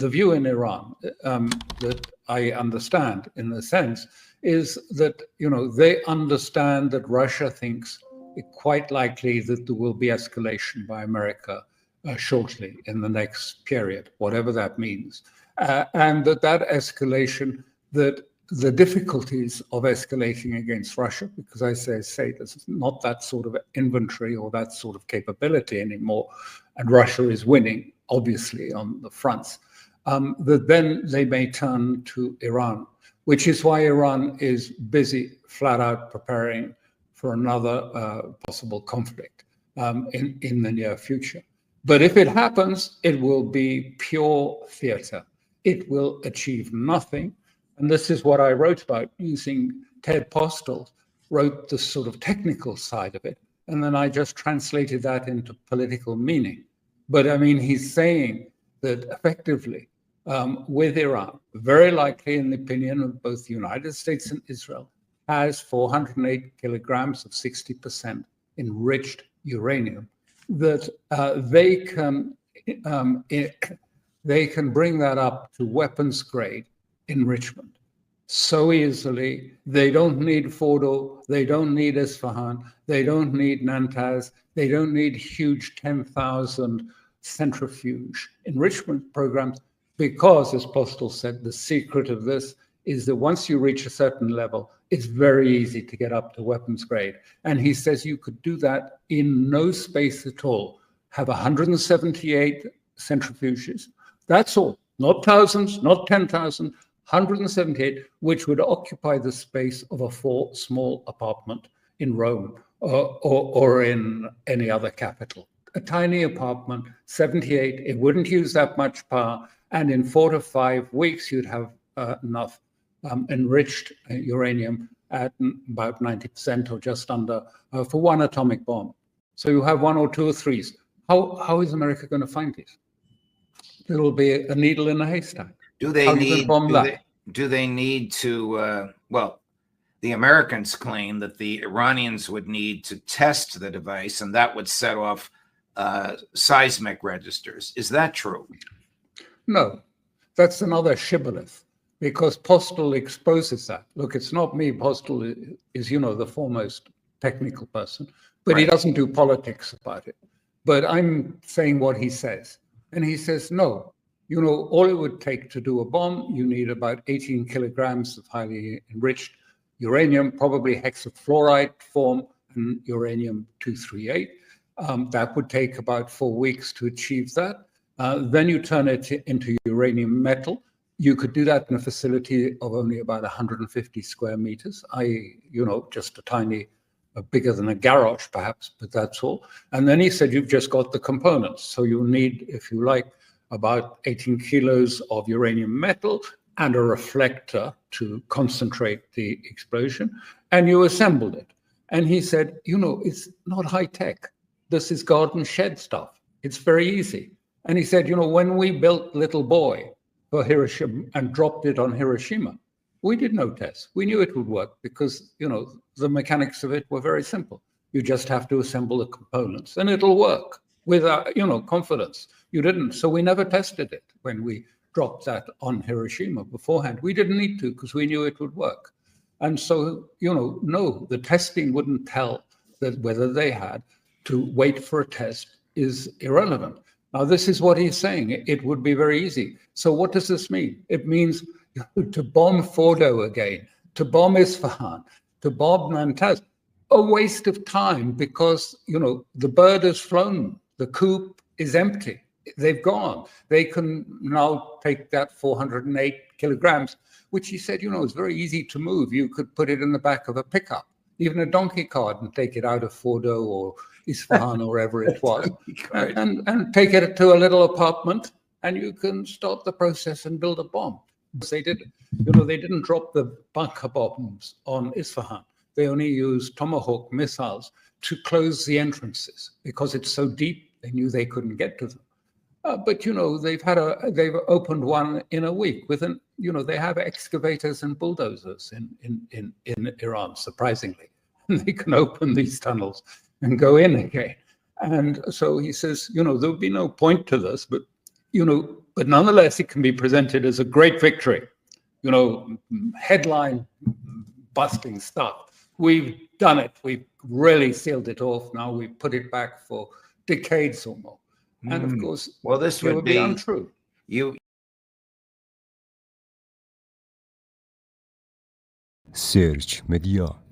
the view in Iran that I understand, in a sense, is that, they understand that Russia thinks it quite likely that there will be escalation by America shortly in the next period, whatever that means. And that escalation, that the difficulties of escalating against Russia, because I say this is not that sort of inventory or that sort of capability anymore, and Russia is winning, obviously, on the fronts, that then they may turn to Iran, which is why Iran is busy, flat out preparing for another possible conflict in the near future. But if it happens, it will be pure theater. It will achieve nothing. And this is what I wrote about, using Ted Postel, wrote the sort of technical side of it. And then I just translated that into political meaning. But I mean, he's saying that effectively, with Iran, very likely in the opinion of both the United States and Israel, has 408 kilograms of 60% enriched uranium, that they can bring that up to weapons grade enrichment so easily. They don't need Fordo, they don't need Isfahan, they don't need Natanz, they don't need huge 10,000 centrifuge enrichment programs, because, as Postel said, the secret of this is that once you reach a certain level, it's very easy to get up to weapons grade. And he says you could do that in no space at all. Have 178 centrifuges. That's all. Not thousands, not 10,000, 178, which would occupy the space of a small apartment in Rome or in any other capital. A tiny apartment, 78, it wouldn't use that much power. And in 4 to 5 weeks, you'd have enough enriched uranium at about 90% or just under for one atomic bomb. So you have 1 or 2 or 3s. How is America going to find these? It'll be a needle in a haystack. Do they need to, well, the Americans claim that the Iranians would need to test the device, and that would set off seismic registers. Is that true? No, that's another shibboleth, because Postel exposes that. Look, it's not me. Postel is, the foremost technical person, but He doesn't do politics about it. But I'm saying what he says. And he says, no, all it would take to do a bomb, you need about 18 kilograms of highly enriched uranium, probably hexafluoride form, and uranium-238. That would take about 4 weeks to achieve that. Then you turn it into uranium metal. You could do that in a facility of only about 150 square meters, i.e., just a tiny, bigger than a garage perhaps, but that's all. And then he said, you've just got the components. So you need, if you like, about 18 kilos of uranium metal and a reflector to concentrate the explosion. And you assembled it. And he said, it's not high tech. This is garden shed stuff. It's very easy. And he said, when we built Little Boy for Hiroshima and dropped it on Hiroshima, we did no tests. We knew it would work because, the mechanics of it were very simple. You just have to assemble the components and it'll work with, confidence. You didn't. So we never tested it when we dropped that on Hiroshima beforehand. We didn't need to because we knew it would work. And so, no, the testing wouldn't tell that whether they had to wait for a test is irrelevant. Now, this is what he's saying. It would be very easy. So what does this mean? It means to bomb Fordo again, to bomb Isfahan, to bomb Natanz, a waste of time because, the bird has flown. The coop is empty. They've gone. They can now take that 408 kilograms, which he said, is very easy to move. You could put it in the back of a pickup, even a donkey cart, and take it out of Fordo or Isfahan or wherever it was, and take it to a little apartment, and you can start the process and build a bomb. They didn't drop the bunker bombs on Isfahan. They only used Tomahawk missiles to close the entrances because it's so deep. They knew they couldn't get to them. But they've opened one in a week. They have excavators and bulldozers in Iran, surprisingly, and they can open these tunnels and go in again. And so he says, there would be no point to this, but but nonetheless, it can be presented as a great victory, headline busting stuff. We've done it. We've really sealed it off. Now we've put it back for decades or more. And of course, well, this would be untrue. سرچ مدیا